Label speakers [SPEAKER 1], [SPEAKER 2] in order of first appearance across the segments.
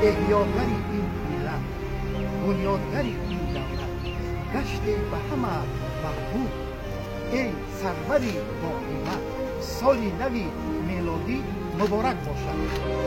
[SPEAKER 1] احیاگری این ملت، بنیادگری این دولت، گشته به همه محبوب، ای سروری با قیمت، سالی نوی میلادی مبارک باشد.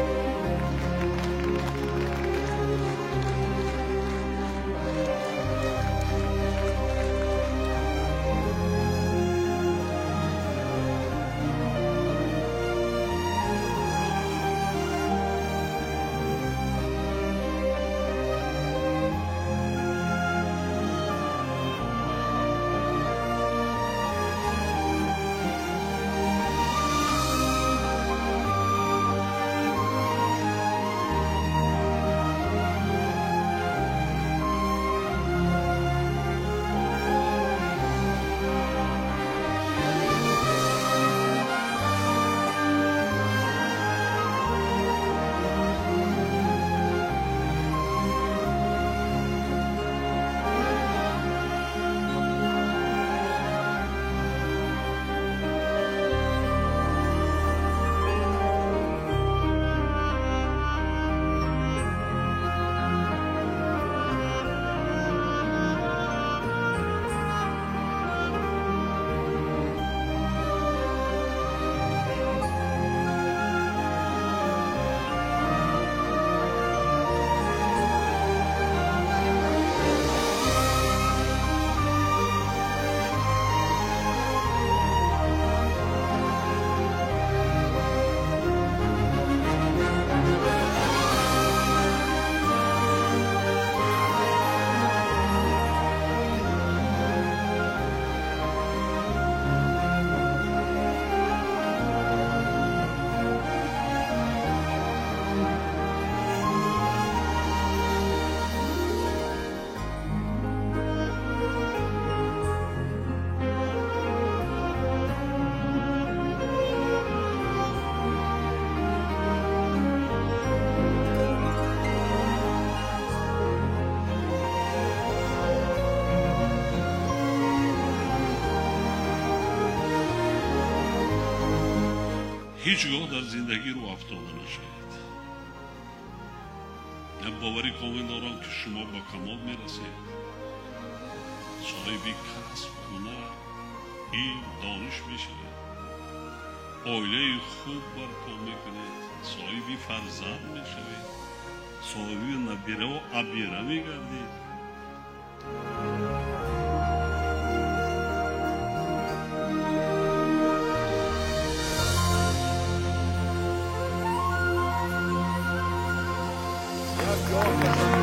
[SPEAKER 2] هیچگاه در زندگی رو افتاده نشید. من باوری کامل دارم که شما با کمال میرسید، صاحبی کسب، هنر، علم، دانش میشید، عائله خوب برپا میکنید، صاحبی فرزند میشوید، صاحبی نبیره و عبیره میگردید.
[SPEAKER 1] Your